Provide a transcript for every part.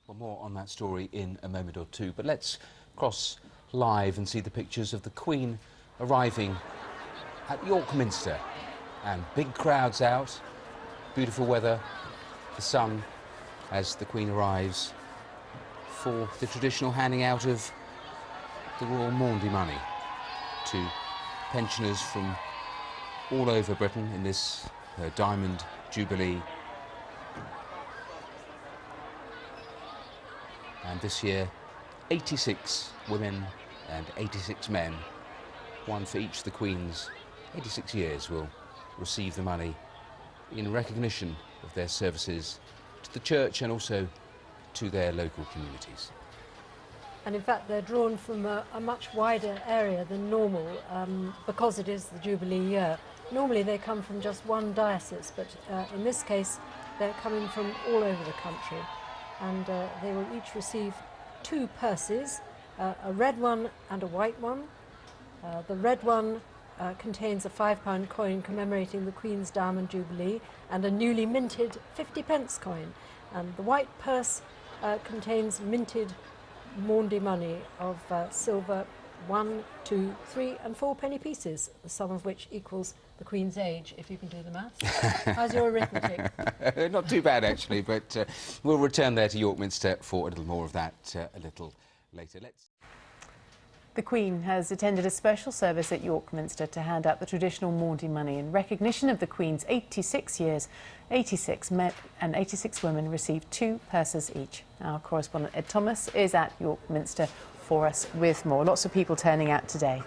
Well, more on that story in a moment or two, but let's cross live and see the pictures of the Queen arriving at York Minster. And big crowds out, beautiful weather, the sun as the Queen arrives for the traditional handing out of the Royal Maundy money to pensioners from all over Britain in this Diamond Jubilee. And this year, 86 women and 86 men, one for each of the Queen's 86 years, will receive the money in recognition of their services to the church and also to their local communities. And in fact, they're drawn from a much wider area than normal because it is the Jubilee year. Normally they come from just one diocese, but in this case they're coming from all over the country. And they will each receive two purses, a red one and a white one. The red one contains a £5 coin commemorating the Queen's Diamond Jubilee and a newly minted 50p coin. And the white purse contains minted Maundy money of silver 1, 2, 3 and 4 penny pieces, the sum of which equals the Queen's age, if you can do the maths. How's your arithmetic? Not too bad, actually, but we'll return there to York Minster for a little more of that a little later. The Queen has attended a special service at York Minster to hand out the traditional Maundy money in recognition of the Queen's 86 years. 86 men and 86 women received two purses each. Our correspondent Ed Thomas is at York Minster for us with more. Lots of people turning out today.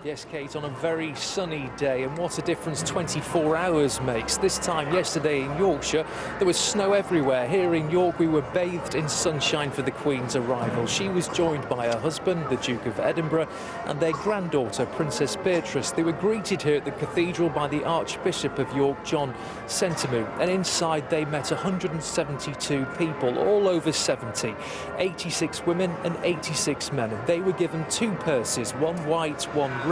Yes, Kate, on a very sunny day, and what a difference 24 hours makes. This time yesterday in Yorkshire, there was snow everywhere. Here in York, we were bathed in sunshine for the Queen's arrival. She was joined by her husband, the Duke of Edinburgh, and their granddaughter, Princess Beatrice. They were greeted here at the cathedral by the Archbishop of York, John Sentamu, and inside they met 172 people, all over 70, 86 women and 86 men. And they were given two purses, one white, one red.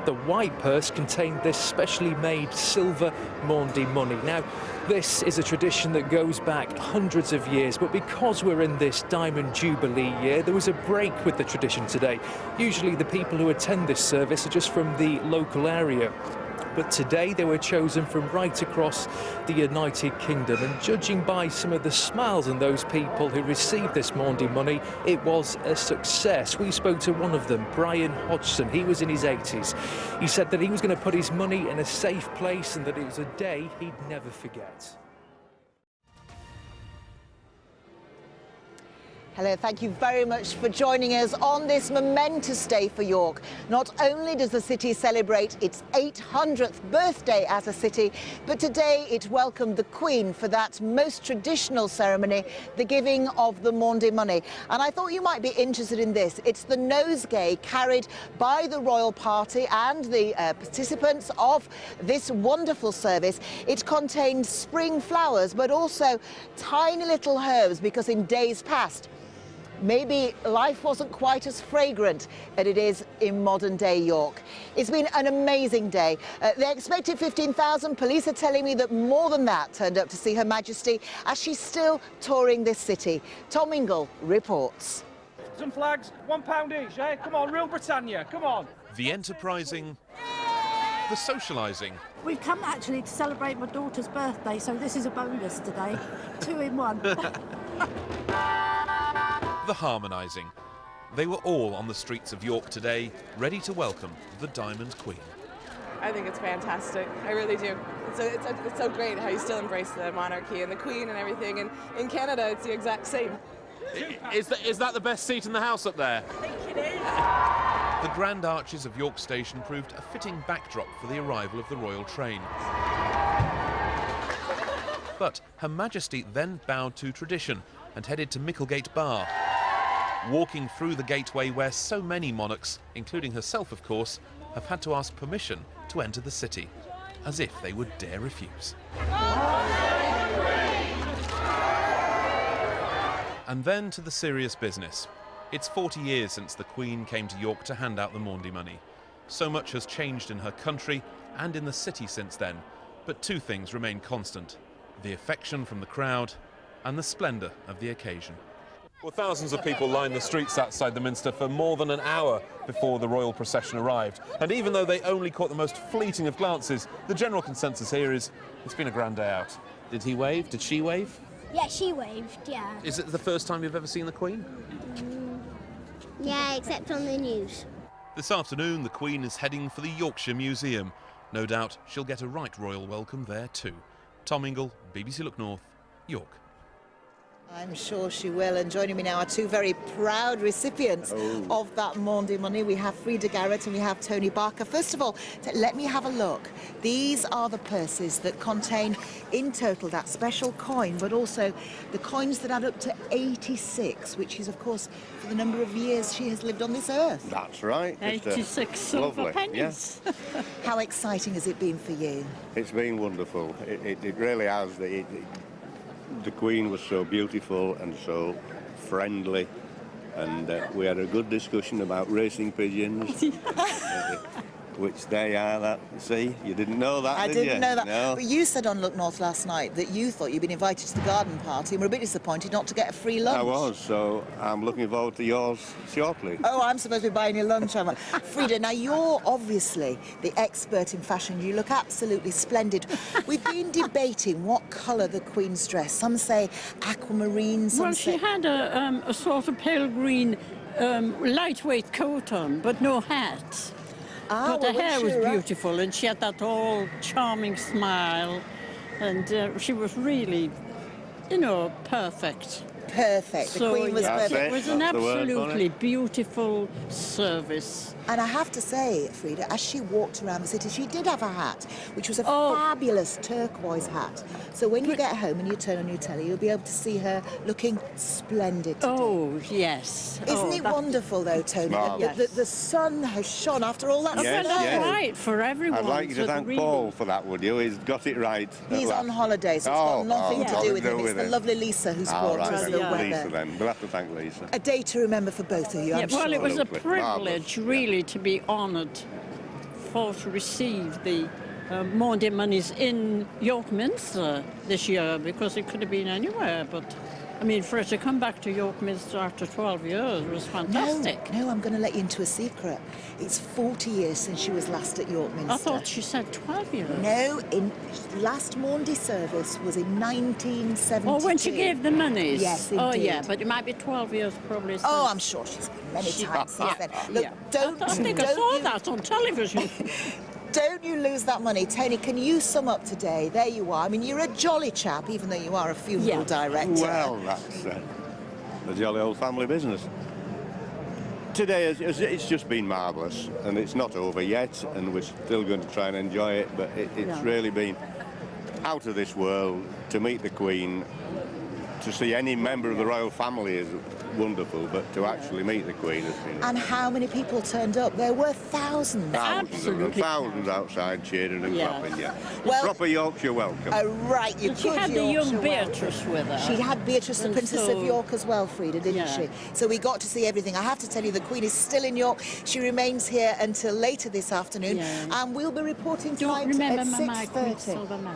The white purse contained this specially made silver Maundy money. Now, this is a tradition that goes back hundreds of years, but because we're in this Diamond Jubilee year, there was a break with the tradition today. Usually the people who attend this service are just from the local area. But today they were chosen from right across the United Kingdom, and judging by some of the smiles on those people who received this Maundy money, it was a success. We spoke to one of them, Brian Hodgson. He was in his 80s. He said that he was going to put his money in a safe place and that it was a day he'd never forget. Hello, thank you very much for joining us on this momentous day for York. Not only does the city celebrate its 800th birthday as a city, but today it welcomed the Queen for that most traditional ceremony, the giving of the Maundy money. And I thought you might be interested in this. It's the nosegay carried by the royal party and the participants of this wonderful service. It contained spring flowers, but also tiny little herbs, because in days past, maybe life wasn't quite as fragrant as it is in modern day York. It's been an amazing day. They expected 15,000. Police are telling me that more than that turned up to see Her Majesty as she's still touring this city. Tom Ingle reports. Some flags, £1 each, eh? Come on, real Britannia, come on. The enterprising, the socialising. We've come actually to celebrate my daughter's birthday, so this is a bonus today. 2 in 1. The harmonising. They were all on the streets of York today, ready to welcome the Diamond Queen. I think it's fantastic. I really do. It's so great how you still embrace the monarchy and the Queen and everything. And in Canada, it's the exact same. Is that the best seat in the house up there? I think it is. The grand arches of York Station proved a fitting backdrop for the arrival of the royal train. But Her Majesty then bowed to tradition and headed to Micklegate Bar, walking through the gateway where so many monarchs, including herself of course, have had to ask permission to enter the city, as if they would dare refuse. And then to the serious business. It's 40 years since the Queen came to York to hand out the Maundy money. So much has changed in her country and in the city since then, but two things remain constant: the affection from the crowd and the splendour of the occasion. Well, thousands of people lined the streets outside the Minster for more than an hour before the royal procession arrived. And even though they only caught the most fleeting of glances, the general consensus here is it's been a grand day out. Did he wave? Did she wave? Yeah, she waved, yeah. Is it the first time you've ever seen the Queen? Yeah, except on the news. This afternoon, the Queen is heading for the Yorkshire Museum. No doubt she'll get a right royal welcome there too. Tom Ingle, BBC Look North, York. I'm sure she will. And joining me now are two very proud recipients of that Maundy money. We have Frida Garrett and we have Tony Barker. First of all, let me have a look. These are the purses that contain, in total, that special coin, but also the coins that add up to 86, which is, of course, for the number of years she has lived on this earth. That's right. 86 silver pennies. Yeah. How exciting has it been for you? It's been wonderful. It really has. The Queen was so beautiful and so friendly, and we had a good discussion about racing pigeons, which they are. That, see, you didn't know that, I did you? didn't know that. No. But you said on Look North last night that you thought you'd been invited to the garden party and were a bit disappointed not to get a free lunch. I was, so I'm looking forward to yours shortly. Oh, I'm supposed to be buying your lunch, am I? Frida, now you're obviously the expert in fashion. You look absolutely splendid. We've been debating what colour the Queen's dress. Some say aquamarine, some say... Well, she had a sort of pale green lightweight coat on, but no hat. But her hair was beautiful, and she had that all charming smile, and she was really, you know, perfect. Perfect. So, the Queen was yes, perfect. it was an absolutely beautiful service. And I have to say, Frida, as she walked around the city, she did have a hat, which was a fabulous turquoise hat. So when you get home and you turn on your telly, you'll be able to see her looking splendid today. Oh, yes. Isn't it wonderful, though, Tony? The sun has shone after all that snow. That's right, for everyone. I'd like you to thank Paul for that, would you? He's got it right. He's on holiday, so it's got nothing to do with him. It's the lovely Lisa who's brought us the weather. Lisa, then. We'll have to thank Lisa. A day to remember for both of you, I'm sure. Well, it was a privilege, really, to be honoured to receive the Maundy monies in York Minster this year, because it could have been anywhere, but I mean, for her to come back to York Minster after 12 years was fantastic. No, I'm going to let you into a secret. It's 40 years since she was last at York Minster. I thought she said 12 years. No, last Maundy Service was in 1972. Oh, when she gave the monies? Yes, indeed. Oh, yeah, but it might be 12 years probably since. Oh, I'm sure she's been many times since then. Look, I think I saw that on television. Don't you lose that money. Tony, can you sum up today? There you are. I mean, you're a jolly chap, even though you are a funeral director. Well, that's a jolly old family business. Today, it's just been marvellous, and it's not over yet, and we're still going to try and enjoy it, but it's really been out of this world. To meet the Queen, to see any member of the royal family is wonderful, but to actually meet the Queen has been... And how many people turned up? There were thousands. Thousands outside cheering and clapping, Well, proper Yorkshire welcome. Right, you could. She had the young Beatrice with her. She had Beatrice, the Princess of York, as well, Frida, didn't she? So we got to see everything. I have to tell you, the Queen is still in York. She remains here until later this afternoon, and we'll be reporting tonight at 6:30.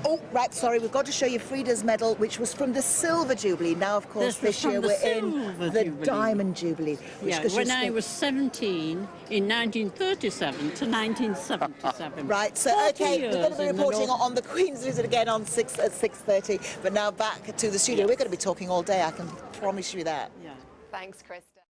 Oh, right, sorry, we've got to show you Frida's medal, which was from the Silver Jubilee. Now, of course, this year we're in the Diamond Jubilee. When I was 17 in 1937 to 1977. Right, so, OK, we're going to be reporting on the Queen's visit again on at 6:30. But now back to the studio. We're going to be talking all day, I can promise you that. Thanks, Krista.